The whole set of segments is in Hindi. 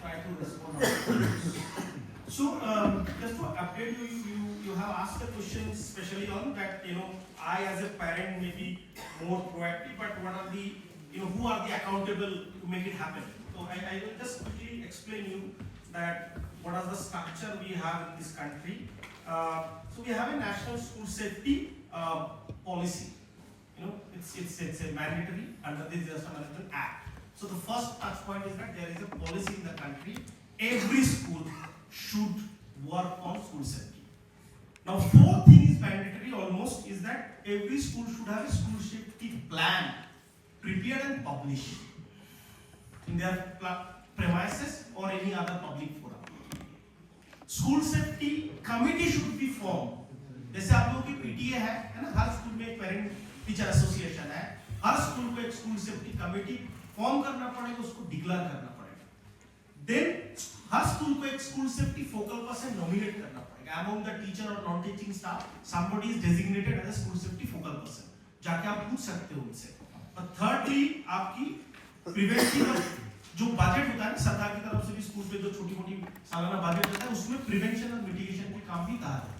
try to respond on that. So, just to update you, you have asked the question especially on that, I as a parent may be more proactive, but what are the, who are the accountable to make it happen? So, I will just quickly explain you that what is the structure we have in this country. So, we have a national school safety policy. It's a mandatory under the Disaster Management Act. So the first touch point is that there is a policy in the country. Every school should work on school safety. Now, fourth thing is mandatory almost is that every school should have a school safety plan prepared and published in their premises or any other public forum. School safety committee should be formed. जैसे आप लोगों की PTA है ना, हर स्कूल में एक पेरेंट टीचर एसोसिएशन है, हर स्कूल को एक स्कूल सेफ्टी कमेटी फॉर्म करना पड़ेगा, उसको डिक्लेयर करना पड़ेगा. देन हर स्कूल को एक school safety focal person nominate करना पड़ेगा. अमंग द टीचर और non teaching staff somebody is designated as a school safety focal person. जाके आप पूछ सकते हो उनसे. और thirdly आपकी प्रिवेंटिव जो बजट होता है सरकार की तरफ से भी स्कूल पे जो छोटी-मोटी सालाना बजट होता है उसमें प्रिवेंशन और मिटिगेशन के काम भी कहा जाता है.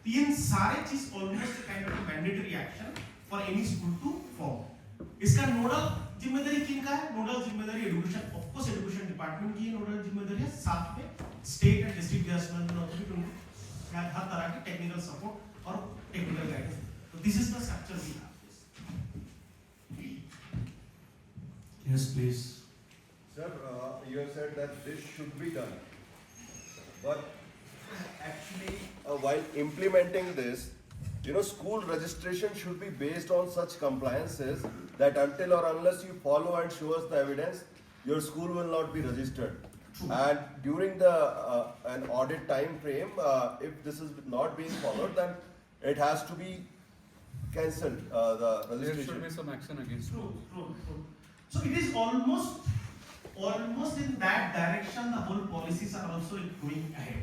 तीन सारे चीज almost kind of mandatory action for any school to form. इसका नोडल जिम्मेदारी किनका है? नोडल जिम्मेदारी education, of course education department की नोडल जिम्मेदारी है, साथ में state and district disaster management authority उनको हर तरह की टेक्निकल सपोर्ट और टेक्निकल गाइडेंस. तो this is the structure we have. Yes, please. Sir, you have said that this should be done, but actually, while implementing this, school registration should be based on such compliances that until or unless you follow and show us the evidence, your school will not be registered. True. And during the an audit time frame, if this is not being followed, then it has to be cancelled. The registration. There should be some action against True, true. So it is almost in that direction the whole policies are also going ahead.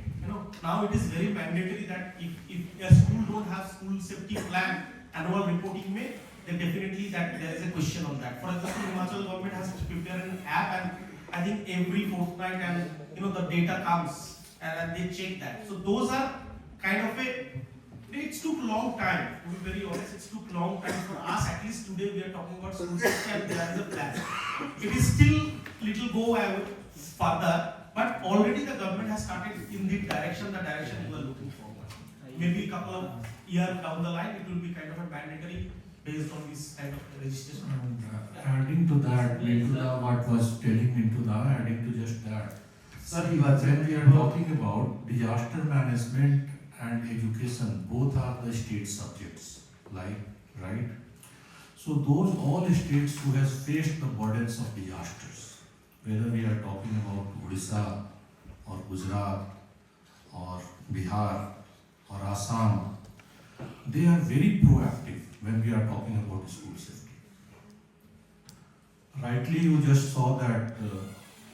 Now it is very mandatory that if a school don't have school safety plan annual reporting में, then definitely that there is a question on that. For example, Himachal government has prepared an app and I think every fortnight and the data comes and they check that. So those are kind of it took long time, to be very honest, it took long time for us. At least today we are talking about school safety and there is a plan. It is still little go further, but already the government has started in the direction we were looking forward. Maybe a couple of years down the line, it will be kind of a mandatory based on this kind of registration. Adding to that, Mintula, what was telling Mintula, adding to just that. Sir, When we are talking about disaster management and education, both are the state subjects, right? So those all states who has faced the burdens of disasters, whether we are talking about Odisha or Gujarat or Bihar or Assam, they are very proactive when we are talking about school safety. Rightly, you just saw that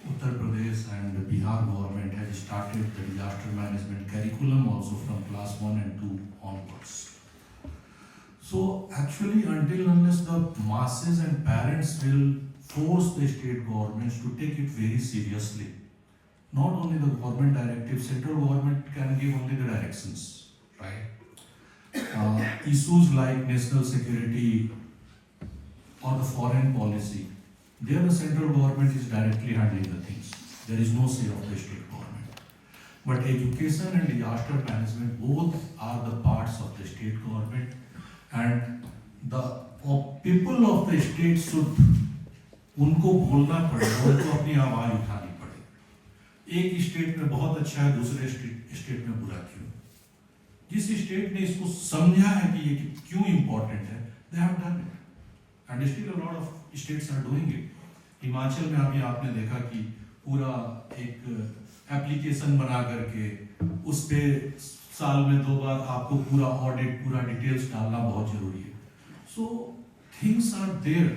Uttar Pradesh and the Bihar government has started the disaster management curriculum also from class 1 and 2 onwards. So actually, until unless the masses and parents will force the state governments to take it very seriously, not only the government directive, central government can give only the directions, right? Issues like national security or the foreign policy, there the central government is directly handling the things. There is no say of the state government. But education and disaster management both are the parts of the state government, and the people of the state should उनको बोलना पड़ेगा, उनको अपनी आवाज उठानी पड़ेगी. एक स्टेट में बहुत अच्छा है, दूसरे स्टेट में बुरा क्यों? जिस स्टेट ने इसको समझा है कि ये क्यों इम्पोर्टेंट है, they have done it. And still a lot of states are doing it. Himachal में अभी आपने देखा कि पूरा एक एप्लीकेशन बना करके उस पे साल में 2 बार आपको पूरा ऑडिट, पूरा डिटेल्स डालना बहुत जरूरी है. So things are there.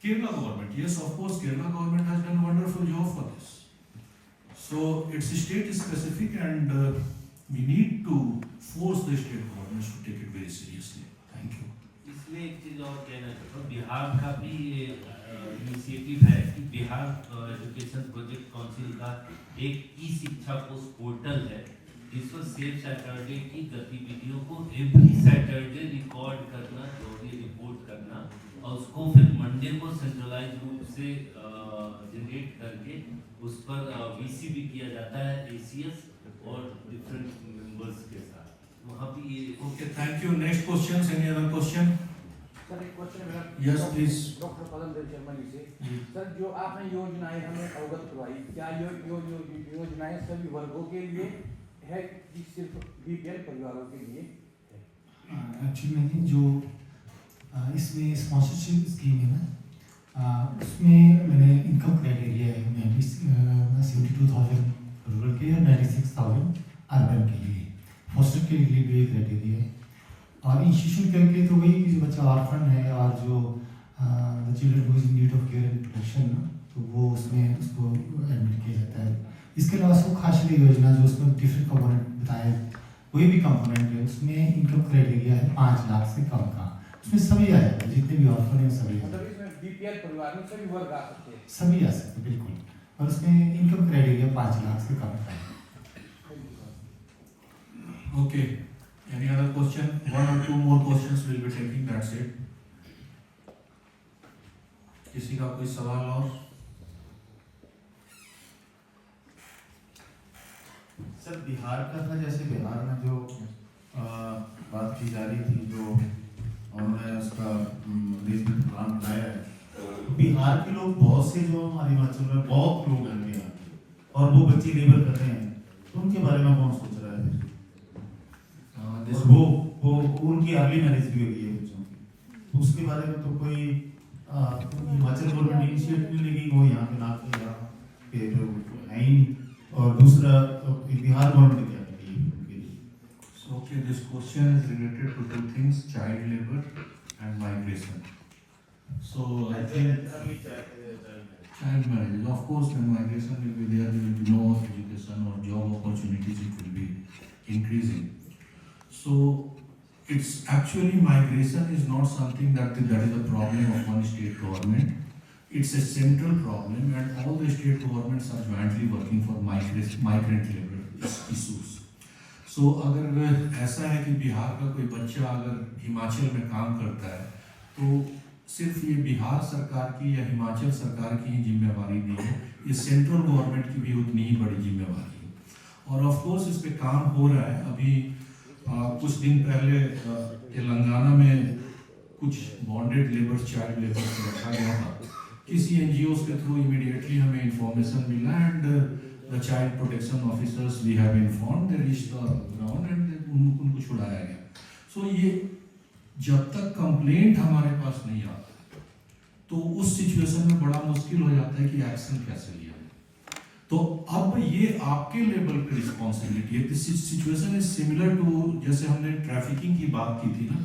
Kerala government, yes, of course, Kerala government has done a wonderful job for this. So it's state specific, and we need to force the state governments to take it very seriously. Thank you. इसमें एक चीज और कहना चाहता हूँ, बिहार का भी इनिशिएटिव है कि बिहार एजुकेशन प्रोजेक्ट काउंसिल का एक ई शिक्षा पोस्ट पोर्टल है जिसको सेफ सैटरडे की गतिविधियों को एवरी सैटरडे रिकॉर्ड करना, जरूरी रिपोर्ट करना और उसको फिर मंडे को सेंट्रलाइज रूप से जनरेट करके उस पर वीसी भी किया जाता है एसीएस और डिफरेंट मेंबर्स के साथ वहाँ भी ये। Okay, thank you. Next questions, any other question? Sir एक क्वेश्चन मेरा Yes, please. डॉक्टर पदम देव शर्मा जी से। सर जो आपने योजनाएं हमें अवगत करवाई, क्या योजनाएं सभी वर्गों के लिए है कि सिर्फ बीपीएल परिवारों के लिए है? एक्चुअली में जो इसमें स्पॉन्सरशिप स्कीम है ना, उसमें मैंने इनकम क्राइटेरिया है 72,000 रूरल के और 96,000 अर्बन के लिए, फॉस्टर के लिए भी क्राइटेरिया है। और इंस्टीट्यूशन करके तो वही जो बच्चा ऑर्फन है और जो children who is in need of care and protection ना, तो वो उसमें उसको एडमिट किया जाता है। इसके अलावा सुखाश्रय योजना जो उसमें डिफरेंट कंपोनेंट बताए, कोई भी कंपोनेंट है उसमें इनकम क्राइटेरिया है 5 लाख से कम का, उसमें सभी आ जाता है, जितने भी ऑर्फन है सभी आ जाते मतलब इसमें बीपीएल परिवार में सभी वर्ग आ सकते हैं? सभी आ सकते हैं बिल्कुल, और उसमें इनकम क्राइटेरिया 5 लाख से कम का है। Okay, any other question? One or two more questions we'll be taking, that's it. किसी का कोई सवाल और? सर बिहार का था, जैसे बिहार में जो बात की जा रही थी, जो उन्होंने उसका मैनेजमेंट प्लान बनाया है, बिहार के लोग बहुत से जो हमारे हिमाचल में बहुत लोग हैं बिहार के, और वो बच्चे लेबर कर रहे हैं, तो उनके बारे में कौन सोच रहा है? और वो उनकी अर्ली मैरिज भी हो गई है बच्चों की, तो उसके बारे में तो कोई हिमाचल गवर्नमेंट इनिशिएटिव नहीं लेगी, वो यहाँ पे ना के जो है ही नहीं। और दूसरा बिहार गवर्नमेंट क्या करेगी उनके लिए? So, okay, this question is related to two things, child labor and migration. So, I think child marriage, of course, when migration will be there, there will be no education or job opportunities, it will be increasing. So, it's actually migration is not something that is a problem of one state government. It's a central problem, and all the state governments are jointly working for migrant labor issues. So, अगर ऐसा है कि बिहार का कोई बच्चा अगर हिमाचल में काम करता है, तो सिर्फ ये बिहार सरकार की या हिमाचल सरकार की ही जिम्मेवारी नहीं है, ये सेंट्रल गवर्नमेंट की भी उतनी ही बड़ी जिम्मेवारी है। और ऑफ कोर्स इस पे काम हो रहा है। अभी कुछ दिन पहले तेलंगाना में कुछ बॉन्डेड लेबर चाइल्ड लेबर को रखा गया था, किसी एनजीओस के थ्रू इमीडिएटली हमें इंफॉर्मेशन मिला, and the child protection officers we have informed, they reached the ground and उनको छुड़ाया गया। सो ये जब तक कंप्लेंट हमारे पास नहीं आता, तो उस सिचुएशन में बड़ा मुश्किल हो जाता है कि एक्शन कैसे लिया। तो अब ये आपके लेवल पे रिस्पॉन्सिबिलिटी है। This situation is similar to, जैसे हमने ट्रैफिकिंग की बात की थी ना,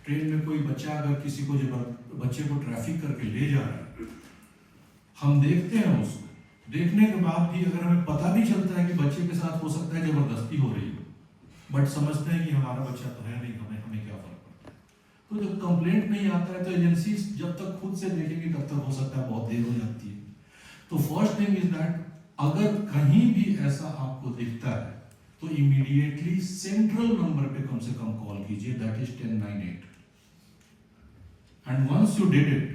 ट्रेन में कोई बच्चा अगर किसी को बच्चे को ट्रैफिक करके ले जा रहा है, हम देखते हैं उसको, देखने के बाद भी अगर हमें पता भी चलता है कि बच्चे के साथ हो सकता है जबरदस्ती हो रही हो, बट समझते हैं कि हमारा बच्चा तो है नहीं, हमें क्या फर्क पड़ता है। तो जब कंप्लेंट नहीं आता है तो एजेंसी जब तक खुद से देखेंगी तब तक हो सकता है बहुत देर हो जाती है। तो फर्स्ट थिंग इज दैट अगर कहीं भी ऐसा आपको दिखता है तो इमीडिएटली सेंट्रल नंबर पे कम से कम कॉल कीजिए, that is 1098, and once you did it,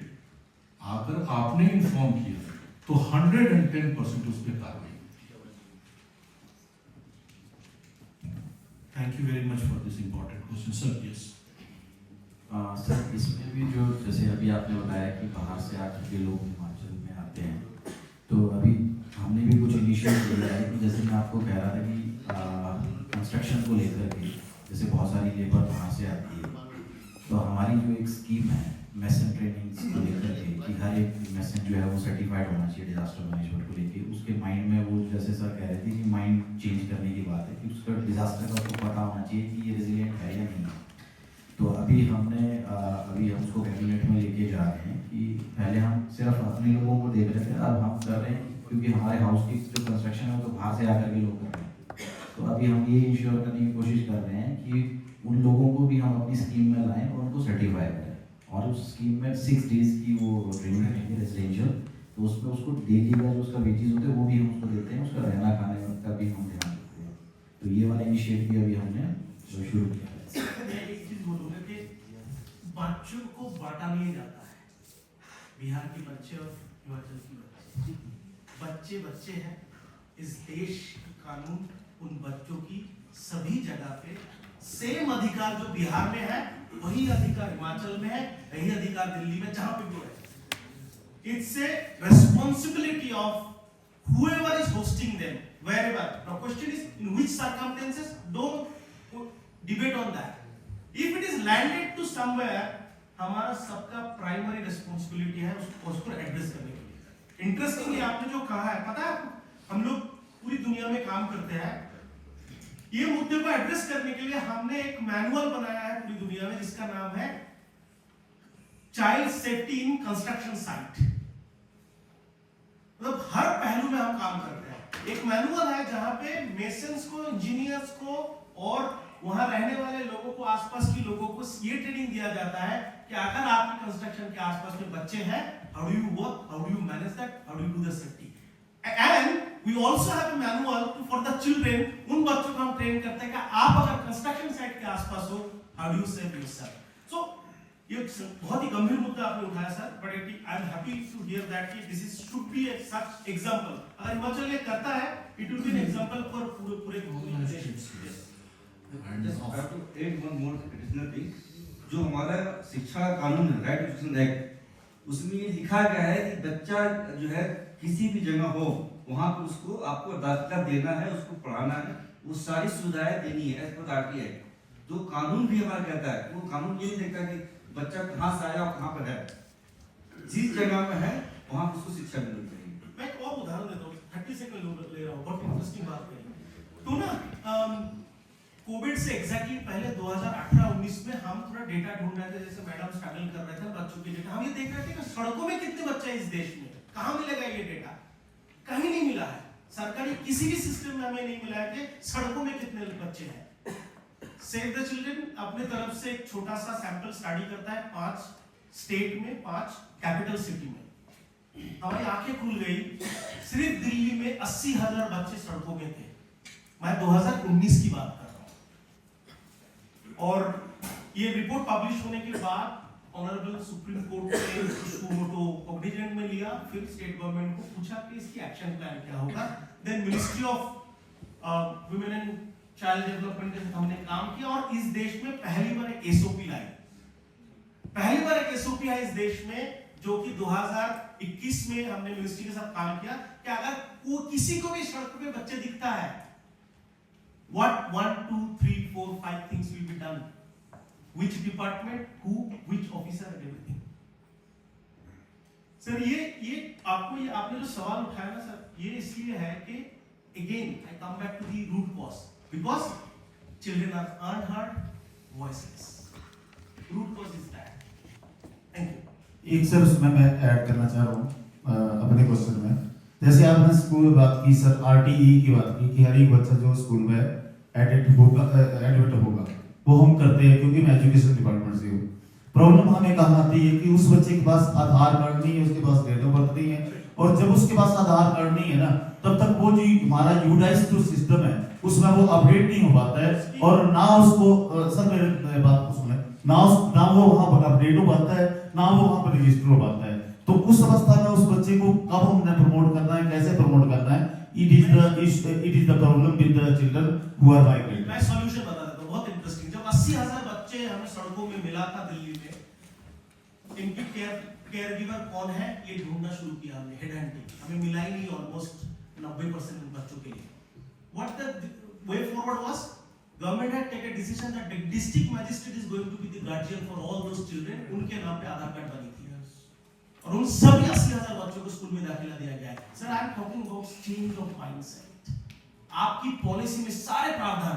अगर आपने इन्फॉर्म किया तो 110% उस पर कार्रवाई। Thank you very much for this important question sir. Yes sir, इसमें भी जो जैसे अभी आपने बताया कि बाहर से आकर के लोग हिमाचल में आते हैं, तो अभी हमने भी कुछ इनिशिएटिव लिया है कि जैसे मैं आपको कह रहा था कि कंस्ट्रक्शन को लेकर के जैसे बहुत सारी लेबर बाहर से आती है, तो हमारी जो एक स्कीम है मेसन ट्रेनिंग को लेकर के कि हर एक मेसन जो है वो सर्टिफाइड होना चाहिए डिजास्टर मैनेजमेंट को लेकर, उसके माइंड में वो जैसे सर कह रहे थे कि माइंड चेंज करने की बात है कि उसका डिजास्टर का उसको पता होना चाहिए कि ये रेजिलिएंट है या नहीं है। तो अभी हम उसको कैबिनेट में लेके जा रहे हैं कि पहले हम सिर्फ अपने लोगों को देख रहे थे, अब हम कर रहे हैं क्योंकि हमारे हाउस की जो कंस्ट्रक्शन है वो तो बाहर से आकर के लोग कर रहे हैं, तो अभी हम ये इंश्योर करने की कोशिश कर रहे हैं कि उन लोगों को भी हम अपनी स्कीम में लाएं और उनको सर्टिफाई करें। और उस स्कीम में 6 डेज की वो ट्रेनिंग रहेगी रेजिडेंशियल, तो उसमें उसको डेली का जो उसका वेजेस होते हैं वो भी हम उसको देते हैं, उसका रहना खाने का भी हम ध्यान रखते हैं। तो ये वाला इनिशिएटिव भी अभी हमने शुरू किया है। मैं एक चीज बोलूंगा कि बच्चों को बांटा नहीं जाता है, बिहार के बच्चे और हिमाचल के बच्चे बच्चे बच्चे हैं। इस देश की कानून उन बच्चों की सभी जगह पे सेम अधिकार जो बिहार में है वही अधिकार हिमाचल में है, वही अधिकार दिल्ली में, जहां पे भी है। It's a responsibility of whoever is hosting them wherever. Now question is in which circumstances, don't debate on that. If it is landed to somewhere, हमारा सबका प्राइमरी रिस्पॉन्सिबिलिटी है उसको एड्रेस करने के लिए। इंटरेस्टिंगली आपने जो कहा है, पता है हम लोग पूरी दुनिया में काम करते हैं, ये मुद्दे को एड्रेस करने के लिए हमने एक मैनुअल बनाया है पूरी दुनिया में जिसका नाम है child safety in construction site. मतलब हर पहलू में हम काम करते हैं। एक मैनुअल है जहां पे मेसन्स को, इंजीनियर्स को और वहां रहने वाले लोगों को, आसपास के लोगों को ये ट्रेनिंग दिया जाता है कि अगर आपके कंस्ट्रक्शन के आसपास में बच्चे हैं, how do you work, how do you manage that, how do you do the safety. And we also have a manual for the children. उन बच्चों को हम ट्रेन करते हैं कि आप अगर कंस्ट्रक्शन साइट के आसपास हो, how do you save yourself. So ये बहुत ही गंभीर मुद्दा आपने उठाया sir, but I am happy to hear that कि this is should be a such example. अगर हिमाचल ये करता है, it will be an example for पूरे देश। Just have to add one more additional thing. जो हमारा शिक्षा कानून है, राइट एजुकेशन एक्ट, उसमें ये लिखा गया है कि बच्चा जो है किसी भी जगह हो वहाँ पर उसको आपको दाखिला देना है, उसको पढ़ाना है, वो सारी सुविधाएं देनी है एज पर आरटी एक्ट। जो कानून भी हमारा कहता है, वो कानून ये नहीं देखता कि बच्चा कहाँ से आया और कहाँ पर है, जिस जगह में है वहाँ पर उसको शिक्षा मिलनी चाहिए। मैं एक और उदाहरण देता हूँ, 30 सेकंड ले रहा हूँ, बहुत इंटरेस्टिंग बात करें तो ना। कोविड से एग्जैक्टली पहले 2018-19 में हम थोड़ा डेटा ढूंढ रहे थे, जैसे मैडम स्ट्रगल कर रहे थे बच्चों के डेटा। हम ये देख रहे थे कि सड़कों में कितने बच्चे हैं इस देश में, कहाँ मिलेगा ये डेटा, कहीं नहीं मिला है। सरकारी किसी भी सिस्टम में हमें नहीं मिला है कि सड़कों में कितने बच्चे हैं। सेव द चिल्ड्रन अपने तरफ से एक छोटा सा सैंपल स्टडी करता है 5 स्टेट में, 5 कैपिटल सिटी में। हमारी आंखें खुल गई, सिर्फ दिल्ली में 80,000 बच्चे सड़कों में थे। मैं 2019 की बात कर रहा हूँ। और ये रिपोर्ट पब्लिश होने के बाद ऑनरेबल सुप्रीम कोर्ट ने उसको कॉग्निजेंट में लिया, फिर स्टेट गवर्नमेंट को पूछा कि इसकी एक्शन प्लान क्या होगा। Then ministry of women and child development के साथ हमने काम किया और इस देश में पहली बार एक एसओपी लाई। पहली बार एक एसओपी है इस देश में, जो कि 2021 में हमने मिनिस्ट्री के साथ काम किया कि अगर वो किसी को भी सड़क पे बच्चे दिखता है, what 1 2 3 4 5 things will be done, which department, who, which officer and everything. Sir ये आपने जो सवाल उठाया ना सर, ये इसलिए है कि again I come back to the root cause, because children are unheard, voiceless. Root cause is that. Thank you. एक सर उसमें मैं ऐड करना चाह रहा हूँ अपने क्वेश्चन में। जैसे आपने स्कूल में बात की सर, आरटीई की बात की कि हर एक बच्चा जो स्कूल में एडमिट होगा वो हम करते हैं क्योंकि मैं एजुकेशन डिपार्टमेंट से हूँ। प्रॉब्लम हमें कहाँ आती है कि उस बच्चे के पास आधार कार्ड नहीं है, उसके पास डेट ऑफ बर्थ नहीं है, और जब उसके पास आधार कार्ड नहीं है ना, तब तक वो जो हमारा यूडाइस जो सिस्टम है उसमें वो अपडेट नहीं हो पाता है, और ना उसको सर मेरे बात को सुने, ना वो वहाँ पर अपडेट हो पाता है, ना वो वहाँ पर रजिस्टर हो पाता है। तो उस अवस्था में उस बच्चे को कब हमने प्रमोट करना है, कैसे प्रमोट करना है, it is the problem with the children who are migrated. मैं सॉल्यूशन बता देता हूँ, बहुत इंटरेस्टिंग। जब 80,000 बच्चे हमें सड़कों में मिला था दिल्ली में, इनकी केयर गिवर कौन है ये ढूंढना शुरू किया हमने, हेड हंटिंग। हमें मिला ही नहीं ऑलमोस्ट 90% बच्चों के लिए। What the way forward was, government had taken a decision that the district magistrate is going to be the guardian for all those children। उनके नाम पे आधार कार्ड बनी थी और उन सभी 80,000 बच्चों को स्कूल में दाखिला दिया गया है। Sir I am talking about change of mindset. आपकी पॉलिसी में सारे प्रावधान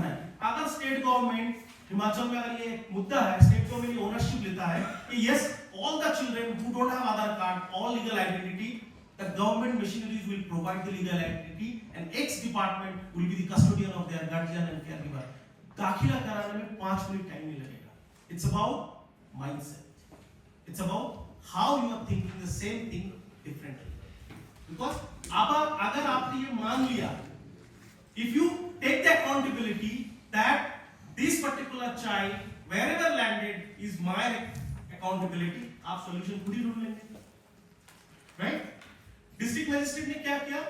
है। अगर स्टेट गवर्नमेंट, हिमाचल में अगर ये मुद्दा है, स्टेट गवर्नमेंट ओनरशिप लेता है कि yes all the children who don't have Aadhaar card, all legal identity, the government machineries will provide the legal identity and x department will be the custodian of their guardian and caregiver. दाखिला कराने में 5 मिनट टाइम नहीं लगेगा। It's about mindset. It's about how you are thinking the same thing differently. Because अगर आपने ये मान लिया, if you take the accountability that this particular child wherever landed is my accountability, आप solution खुद ही ढूंढ लेंगे, right? डिस्ट्रिक्ट मजिस्ट्रेट ने क्या किया?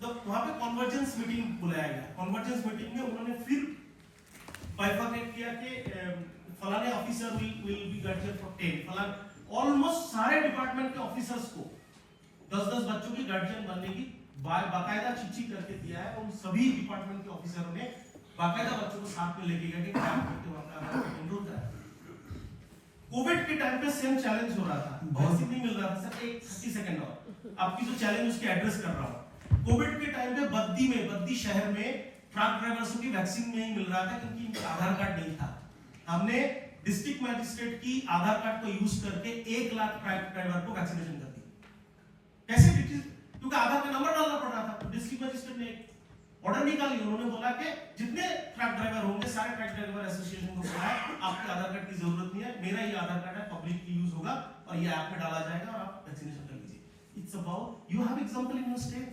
तो वहां पे कॉन्वर्जेंस मीटिंग बुलाया गया. कॉन्वर्जेंस मीटिंग में उन्होंने फिर बाइफरकेट किया कि फलाने officer will be guardian for 10, फलाने ऑलमोस्ट सारे डिपार्टमेंट के ऑफिसर्स को 10-10 बच्चों के गार्जियन बनने की बाकायदा चिट्ठी करके दिया है. उन सभी डिपार्टमेंट के ऑफिसरों ने बाकायदा बच्चों को साथ में लेके गए कि काम करके वहां का एनरोल कराया. कोविड के टाइम पे सेम चैलेंज हो रहा था, वैक्सीन नहीं मिल रहा था. सर एक 30 सेकंड और आपकी जो चैलेंज उसके एड्रेस कर रहा हूं. कोविड के टाइम पे बद्दी शहर में ट्रक ड्राइवर्स की वैक्सीन नहीं मिल रहा था क्योंकि इनका आधार कार्ड नहीं था. हमने डिस्ट्रिक्ट मजिस्ट्रेट की आधार कार्ड को यूज करके 1 लाख ट्रक ड्राइवर को वैक्सीनेशन कर दी. कैसे? क्योंकि आधार का नंबर डालना पड़ रहा था. तो डिस्ट्रिक्ट मजिस्ट्रेट ने ऑर्डर निकाली. उन्होंने बोला कि जितने ट्रक ड्राइवर होंगे सारे ट्रक ड्राइवर एसोसिएशन को बुलाया, आपके आधार कार्ड की जरूरत नहीं है, मेरा ये आधार कार्ड है, पब्लिक की यूज होगा और ये ऐप में डाला जाएगा और आप वैक्सीनेशन कर लीजिए. It's about you have example in your state,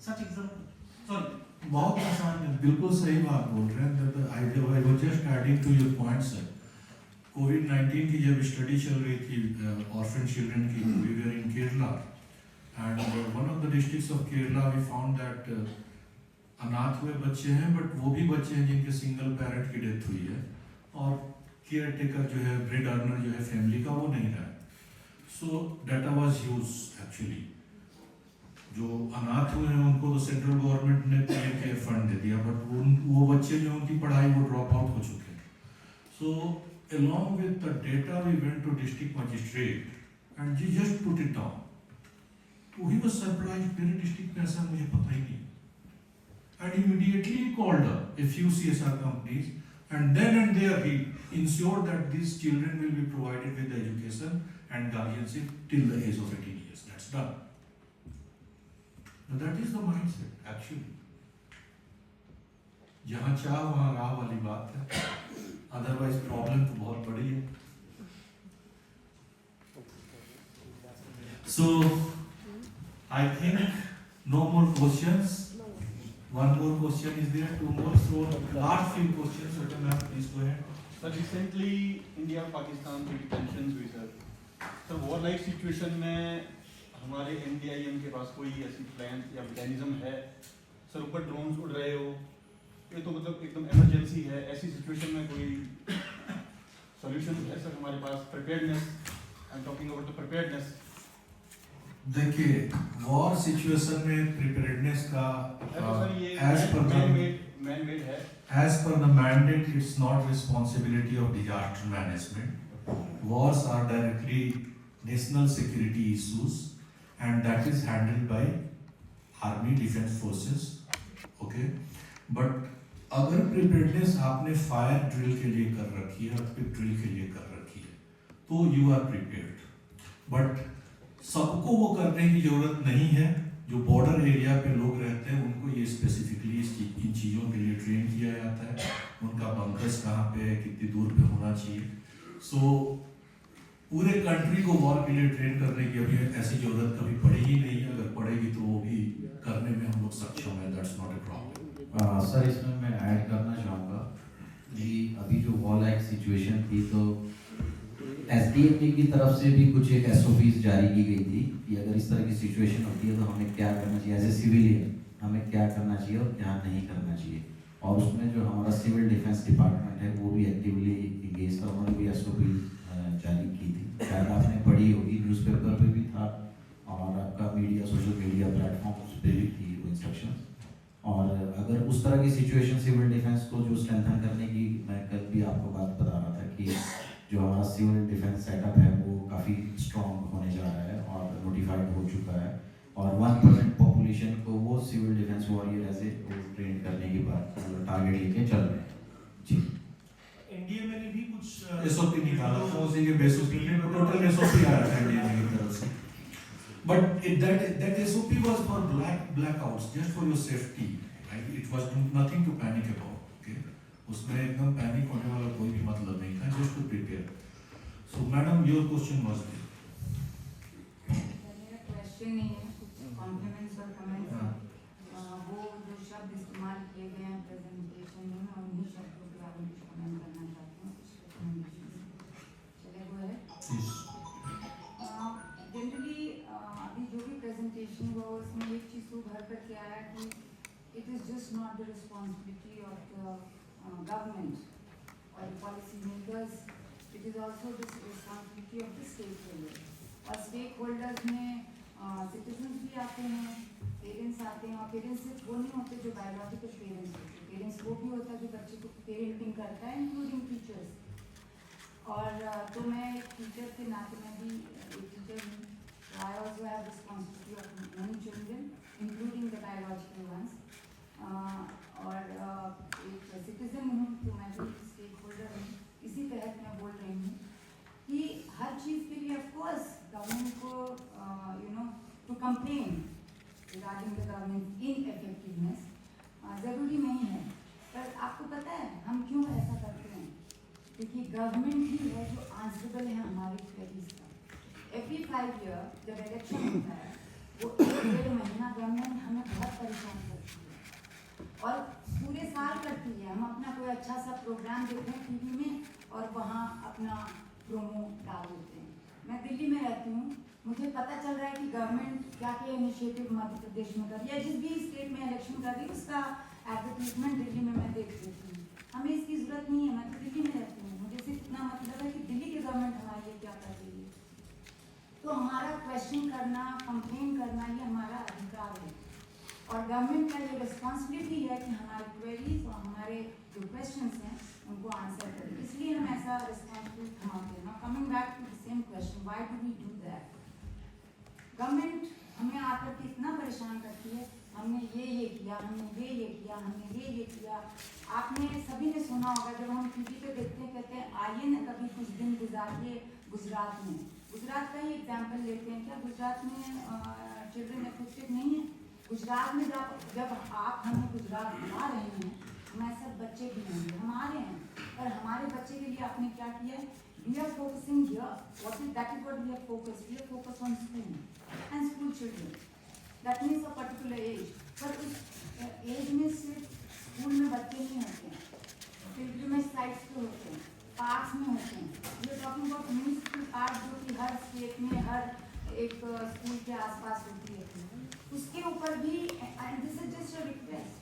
such example. Sorry, बहुत आसान है, बिल्कुल सही बात बोल रहे हैं. I was just adding to your point sir. कोविड-19 की जब स्टडी चल रही थी ऑर्फन चिल्ड्रन की, we were in Kerala and one of the districts of Kerala we found that अनाथ हुए बच्चे हैं, बट वो भी बच्चे हैं जिनके सिंगल पेरेंट की डेथ हुई है और केयर टेकर जो है, ब्रेड अर्नर जो है फैमिली का, वो नहीं रहा. सो डाटा वाज यूज एक्चुअली. जो अनाथ हुए हैं उनको तो सेंट्रल गवर्नमेंट ने पीएम केयर फंड दे दिया, बट वो बच्चे जो उनकी पढ़ाई वो ड्रॉप आउट हो चुके हैं. सो along with the data we went to district magistrate and he just put it down. So he was surprised, मेरे डिस्ट्रिक्ट में ऐसा मुझे पता ही नहीं. And immediately he called up a few CSR companies and then and there he ensured that these children will be provided with education and guardianship till the age of 18 years. That's done. Now that is the mindset actually. जहाँ चाह वहाँ राह वाली बात है. अदरवाइज प्रॉब्लम तो बहुत बड़ी है. So I think no more questions. One more question is there, 2 more. So last few questions, okay ma'am, please go ahead. Sir, recently India और पाकिस्तान की tensions हुई sir. Sir war like situation में हमारे NDIM के पास कोई ऐसी प्लान या मैकेनिज्म है? सर ऊपर ड्रोन्स उड़ रहे हो, ये तो मतलब एकदम इमरजेंसी है. ऐसी सिचुएशन में कोई सॉल्यूशन है सर हमारे पास? Preparedness, I am talking about the preparedness. देखिए वॉर सिचुएशन में प्रिपेयर्डनेस का as per the mandate it's not responsibility of disaster management. Wars are directly national security issues and that is handled by army defense forces. Okay, but अगर प्रिपेयर्डनेस आपने फायर ड्रिल के लिए कर रखी है, अर्थक्वेक ड्रिल के लिए कर रखी है, तो यू आर प्रिपेयर्ड. बट सबको वो करने की जरूरत नहीं है. जो बॉर्डर एरिया पे लोग रहते हैं उनको ये स्पेसिफिकली इन चीज़ों के लिए ट्रेन किया जाता है. उनका बंकर्स कहाँ पे है, कितनी दूर पे होना चाहिए. सो पूरे कंट्री को वॉर के लिए ट्रेन करने की अभी ऐसी जरूरत कभी पड़ी ही नहीं है. अगर पड़ेगी तो वो भी करने में हम लोग सक्षम है. That's not a problem. Sir इसमें मैं ऐड करना चाहूँगा कि अभी जो वॉर लाइक सिचुएशन थी तो SDM की तरफ से भी कुछ एक SOPs जारी की गई थी कि अगर इस तरह की सिचुएशन होती है तो हमें क्या करना चाहिए, एज ए सिविलियन हमें क्या करना चाहिए और क्या नहीं करना चाहिए. और उसमें जो हमारा सिविल डिफेंस डिपार्टमेंट है वो भी एक्टिवली इंगेज था. उन्होंने भी SOP जारी की थी. शायद आपने पढ़ी होगी, न्यूज़पेपर पे भी था और आपका मीडिया, सोशल मीडिया प्लेटफॉर्म्स पे भी थी वो इंस्ट्रक्शंस. और अगर उस तरह की सिचुएशन सिविल डिफेंस को जो स्ट्रेंथन करने की, मैं कल भी आपको बात बता रहा था कि जो हमारा सिविल डिफेंस सेटअप है वो काफ़ी स्ट्रॉन्ग होने जा रहा है और नोटिफाइड हो चुका है. और 1% पॉपुलेशन को वो सिविल डिफेंस वॉरियर ऐसे ट्रेन करने की बात टारगेट लेके चल रहे हैं. जी एनडीए में भी कुछ SOP निकाला था, उसी के बेसिस पे टोटल SOP आया था एनडीए की तरफ से. But that SOP was for blackouts, just for your safety. Right? It was nothing to panic about. Okay. उसमें एकदम पैनिक होने वाला कोई भी मतलब नहीं था, just to prepare. So madam your question was there. मेरा क्वेश्चन नहीं है, कुछ कॉम्प्लीमेंट्स और कमेंट्स हैं. वो जो शब्द इस्तेमाल किए गए हैं प्रेजेंटेशन में, मैं उन्हीं शब्दों के बारे में कुछ कमेंट करना चाहती हूँ, कुछ रिकमेंडेशन. चले वो है प्लीज. जनरली अभी जो भी प्रेजेंटेशन हुआ उसमें एक चीज़ को भर करके आया कि it is just not the responsibility of the government और policy makers, it is also the responsibility of the stakeholder. और स्टेक होल्डर्स में सिटीजन्स भी आते हैं, पेरेंट्स आते हैं, और पेरेंट्स सिर्फ वो नहीं होते जो बायोलॉजिकल पेरेंट्स होते हैं, पेरेंट्स वो भी होता है जो बच्चे को पेरेंटिंग करता है, इंक्लूडिंग टीचर्स. और तो मैं एक टीचर के नाते मैं भी एक टीचर हूँ, तो I also have responsibility of many children including the biological ones. और एक सिटीजन हूँ तो मैं भी स्टेक होल्डर हूँ. इसी तहत मैं बोल रही हूँ कि हर चीज़ के लिए ऑफकोर्स गवर्नमेंट को to complain regarding the government ineffectiveness ज़रूरी नहीं है. पर आपको पता है हम क्यों ऐसा करते हैं? क्योंकि गवर्नमेंट ही है जो आंसरेबल है हमारे क्वेरीज का. एवरी 5 ईयर जब इलेक्शन होता है वो 1-1.5 महीना गवर्नमेंट हमें बहुत परेशान करती है और पूरे साल करती है. हम अपना कोई अच्छा सा प्रोग्राम देखते हैं टीवी में और वहाँ अपना प्रोमो डाल देते हैं. मैं दिल्ली में रहती हूँ, मुझे पता चल रहा है कि गवर्नमेंट क्या क्या इनिशिएटिव मध्य प्रदेश में कर रही है, जिस भी स्टेट में इलेक्शन कर रही है उसका एडवर्टीजमेंट दिल्ली में मैं देख लेती हूँ. हमें इसकी ज़रूरत नहीं है, मैं तो दिल्ली में रहती हूँ, मुझे सिर्फ इतना मतलब है कि दिल्ली की गवर्नमेंट हमारे लिए क्या कर रही है. तो हमारा क्वेश्चन करना, कंप्लेन करना ये हमारा अधिकार है और गवर्नमेंट का ये रिस्पॉन्सिबिलिटी है कि हमारे क्वेरीज और हमारे जो क्वेश्चंस हैं उनको आंसर करें. इसलिए हम ऐसा रिस्पॉन्सिबिलिटी उठाते हैं. Coming back to the same question, why do we do that? Government हमें आकर के इतना परेशान करती है, हमने ये किया, हमने ये किया, हमने ये किया. आपने सभी ने सुना होगा जब हम टीवी पे देखते हैं, कहते हैं आइए ना कभी कुछ दिन गुजारिए गुजरात में. गुजरात का ही एग्जाम्पल लेते हैं. क्या गुजरात में चिल्ड्रन अफेक्टेड नहीं है? गुजरात में जब आप हमें गुजरात बुला रहे हैं, हमारे सब बच्चे भी होंगे, हम आ रहे हैं, पर हमारे बच्चे के लिए आपने क्या किया है? We are focusing here. That is what we are focused. We are focused on school and school children. That means a particular age. पर उस एज में सिर्फ स्कूल में बच्चे नहीं होते हैं, पिलग्रिमेज साइट्स पे होते हैं, पार्क्स में होते हैं. We are talking about municipal park जो कि हर स्टेट में हर एक स्कूल के आसपास होती है. उसके ऊपर भी, and this is just a request.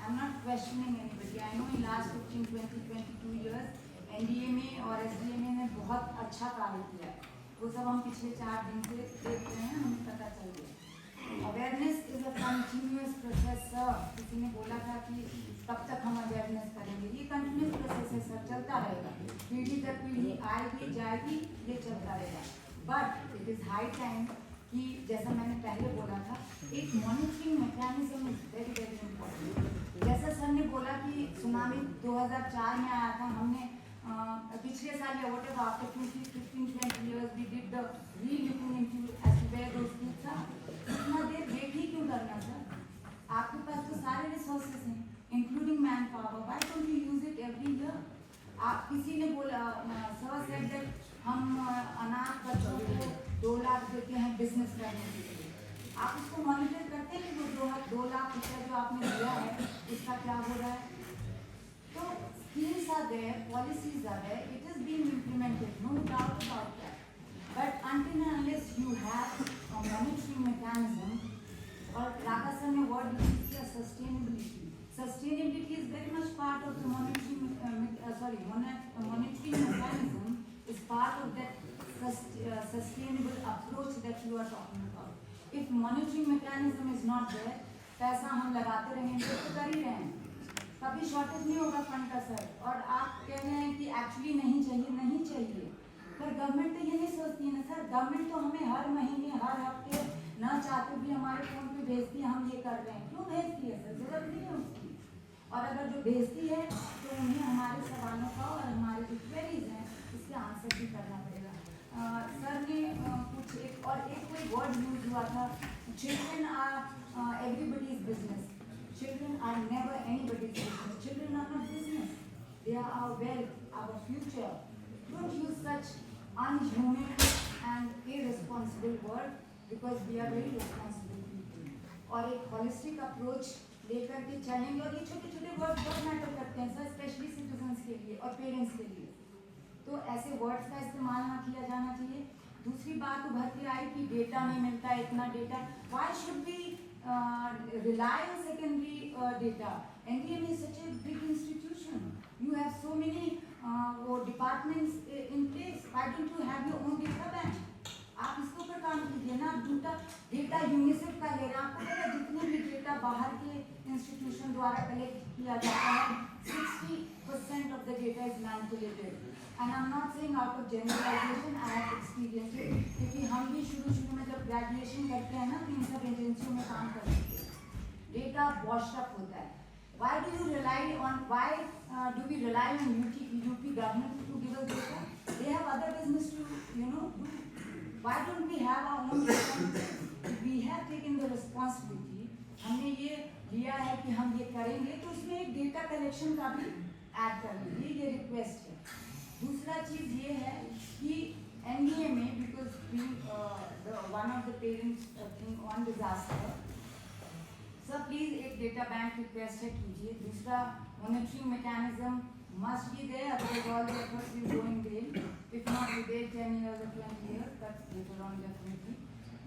I'm not questioning anybody. I know in last 15, 20, 22 years NDA में और एसडीएमए ने बहुत अच्छा कार्य किया है. वो सब हम पिछले 4 दिन से देख रहे हैं, हमें पता चल गया. Awareness is a continuous process. किसी ने बोला था कि कब तक हम अवेयरनेस करेंगे? ये कंटिन्यूअस प्रोसेस है सर, चलता रहेगा. पीढ़ी दर पीढ़ी आएगी जाएगी, ये चलता रहेगा. But it is high time कि जैसा मैंने पहले बोला था, एक monitoring mechanism is very very important. जैसा सर ने बोला कि सुनामी 2004 में आया था, हमने पिछले साल या vote after 15-20 years we did the re-looking into as to where those kids are. इतना देर वेट ही क्यों करना सर? आपके पास तो सारे रिसोर्सेज हैं including man power. Why don't you use it every year? आप किसी ने बोला, सर सेड दैट हम अनाथ बच्चों को 2 लाख देते हैं बिजनेस करने के लिए. आप उसको मॉनिटर करते हैं कि वो 2 लाख रुपया जो आपने दिया है उसका क्या हो रहा है? तो schemes are there, policies are there, it is being implemented, no doubt about that. But until and unless you have a monitoring mechanism, or Raka sir ne word used kiya sustainability. Sustainability is very much part of the monitoring mechanism is part of that sustainable approach that you are talking about. If monitoring mechanism is not there, पैसा हम लगाते रहेंगे तो कर ही रहे हैं, कभी शॉर्टेज नहीं होगा फंड का सर. और आप कह रहे हैं कि एक्चुअली नहीं चाहिए, पर गवर्नमेंट तो ये नहीं सोचती है ना सर. गवर्नमेंट तो हमें हर महीने हर हफ्ते न चाहते भी हमारे फ़ोन पे भेजती है, हम ये कर रहे हैं. क्यों भेजती है सर? जरूरत नहीं है उसकी. और अगर जो भेजती है तो उन्हें हमारे सवालों का और हमारे जो क्वेरीज हैं इसके आंसर भी करना पड़ेगा. सर ने कुछ एक कोई वर्ड यूज हुआ था, children are everybody's business. Children are never anybody's business. Children are not business. They are our wealth, our future. Don't use such unhuman and irresponsible word because we are very responsible people. और एक holistic approach लेकर के चलेंगे और ये छोटे छोटे वर्ड्स बहुत मैटर करते हैं सर, स्पेशली सिटीजन्स के लिए और पेरेंट्स के लिए. तो ऐसे वर्ड्स का इस्तेमाल ना किया जाना चाहिए. दूसरी बात उभर के आई कि डेटा नहीं मिलता है, इतना data. Why should we rely on secondary data? NDMA is such a big institution. You have so many departments in place. Why don't you have your own data bank? आप इसके ऊपर काम कीजिए ना. डेटा यूनिसेफ का ले रहा है. आपको पता है जितने भी डेटा बाहर के इंस्टीट्यूशन द्वारा कलेक्ट किया जाता है 60% of the data is manipulated. And I'm not saying out of generalization, I have experienced it. क्योंकि हम भी शुरू में जब ग्रेजुएशन करते हैं ना तो इन सब एजेंसियों में काम करते हैं. डेटा वॉश अप होता है. Why do we rely on UP government to give us data? They have other business to do. Why don't we have our own data? We have taken the responsibility. हमने ये लिया है कि हम ये करेंगे तो उसमें एक डेटा कलेक्शन का भी ऐड कर लीजिए. ये रिक्वेस्ट है. दूसरा चीज ये है कि NDA में because one of the parents thing on disaster, sir please एक डेटा बैंक रिक्वेस्ट है कीजिए. दूसरा monitoring mechanism must be there, otherwise all the efforts will go in vain. If not today, 10 years or 20 years, but later on definitely.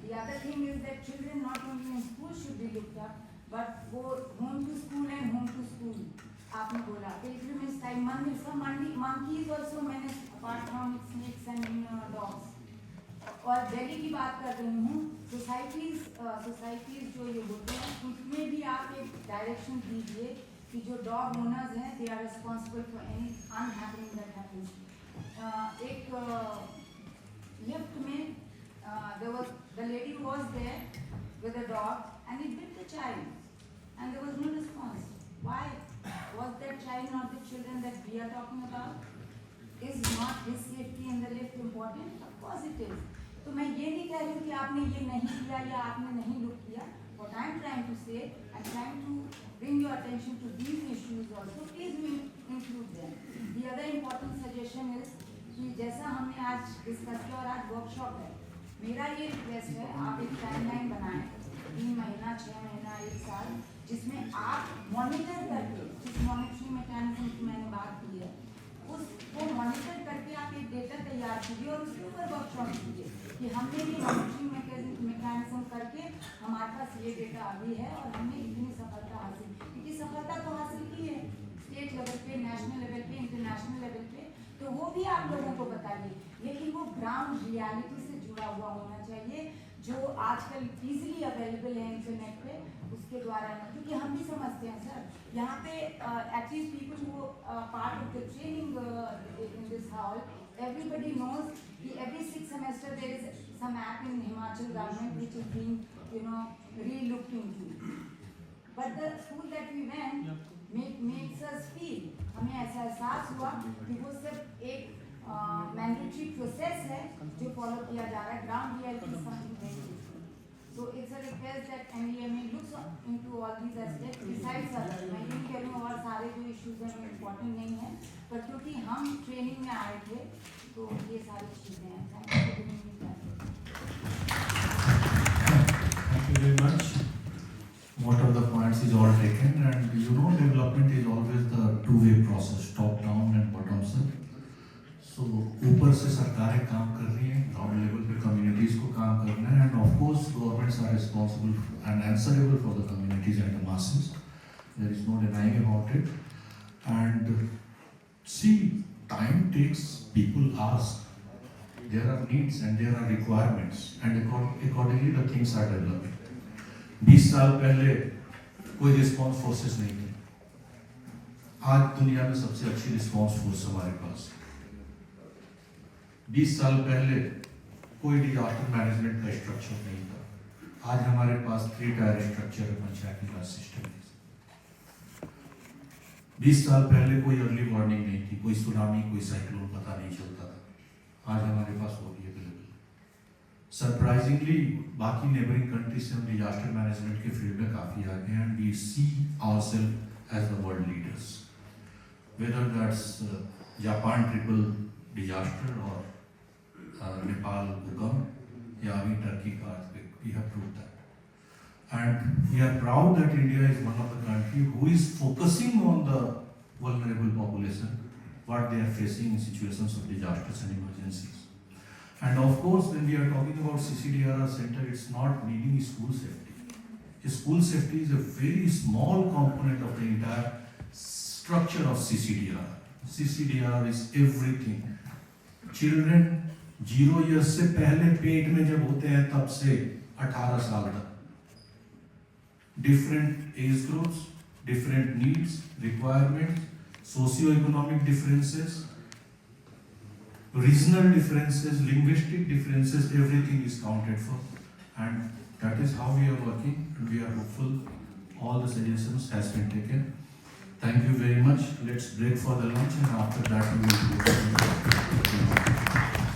The other thing is that children not only in school should be looked up, but go home to school and home to school. आपने बोला pilgrimage time, मंदिर सब monkeys also मैंने apart from snakes and dogs. और दिल्ली की बात कर रही हूँ. सोसाइटीज जो ये होते हैं उसमें भी आप एक डायरेक्शन दीजिए कि जो डॉग ओनर्स हैं they are responsible for any unhappening that happens. एक लिफ्ट में the lady was there with a dog and it bit the child and there was no response. Why? Was that child not the children that we are talking about? Is not his safety in the lift important? Of course it is. तो मैं ये नहीं कह रही हूँ कि आपने ये नहीं किया या आपने नहीं लुक किया. What I am trying to say, I am trying to bring your attention to these issues also. Please include them. The other important suggestion is कि जैसा हमने आज डिस्कस किया और आज वर्कशॉप है, मेरा ये रिक्वेस्ट है आप एक टाइमलाइन बनाएं 3 महीना 6 महीना 1 साल जिसमें आप मॉनिटर करके जिस मॉनिटरिंग मैकेनिज्म की मैंने बात की है उसको मॉनिटर करके आप एक डेटा तैयार कीजिए और उसके ऊपर वर्कशॉप कीजिए कि हमने ये मॉनिटरिंग मैकेनिज्म करके हमारे पास ये डेटा अभी है और हमने इतनी सफलता हासिल, क्योंकि सफलता तो हासिल की है स्टेट लेवल पे, नेशनल लेवल पे, इंटरनेशनल लेवल पे, तो वो भी आप लोगों को बताइए. लेकिन वो ग्राउंड रियलिटी से जुड़ा हुआ होना चाहिए जो आजकल इजीली अवेलेबल है इंटरनेट पे, उसके द्वारा. क्योंकि हम भी समझते हैं सर यहाँ पे at least people who part of the training in this hall, everybody knows that every 6 semester there is some app in Himachal government which is being re-looked into. But the school that we went makes us feel, हमें ऐसा एहसास हुआ कि वो सिर्फ एक मैंडेटरी प्रोसेस है जो फॉलो किया जा रहा है. Ground reality is something very different. So it's a request that NDMA looks into all these aspects besides others. मैं ये कह रही हूँ और सारे जो इश्यूज हैं वो इम्पोर्टेंट नहीं है, पर क्योंकि हम ट्रेनिंग में आए थे तो ये सारी चीज़ें हैं. Thank you very much. What of the points is all taken, and development is always the two-way process, top down and bottom up. So ऊपर से सरकारें काम कर रही हैं, ग्राउंड लेवल पे कम्युनिटीज को काम करना है, and of course governments are responsible and answerable for the communities and the masses. There is no denying about it. And see, time takes, people ask. There are needs and there are requirements, and accordingly the things are developing. 20 साल पहले कोई रिस्पॉन्स फोर्सेस नहीं थे. आज दुनिया में सबसे अच्छी रिस्पॉन्स फोर्स हमारे पास. 20 साल पहले कोई डिजास्टर मैनेजमेंट का स्ट्रक्चर नहीं था. आज हमारे पास 3 टायर स्ट्रक्चर है पंचायती राज सिस्टम में. 20 साल पहले कोई अर्ली वार्निंग नहीं थी, कोई सुनामी, कोई साइक्लोन पता नहीं चलता था. आज हमारे पास वो भी अवेलेबल है. सरप्राइजिंगली बाकी नेबरिंग कंट्री से हम डिजास्टर मैनेजमेंट के फील्ड में काफ़ी आगे हैं, and we see ourself as the world leaders. whether that's Japan triple disaster or Nepal Bhukam, या अभी टर्की का earthquake, we have proved that. And we are proud that India is one of the countries who is focusing on the vulnerable population, what they are facing in situations of disasters and emergencies. And of course, when we are talking about CCDRR center, it's not meaning school safety. School safety is a very small component of the entire structure of CCDRR. CCDRR is everything. Children 0 years से पहले पेट में जब होते हैं तब से 18 साल तक. Different age groups, different needs, requirements, socio-economic differences, regional differences, linguistic differences, everything is counted for. And that is how we are working, and we are hopeful all the suggestions has been taken. Thank you very much. Let's break for the lunch, and after that we will go.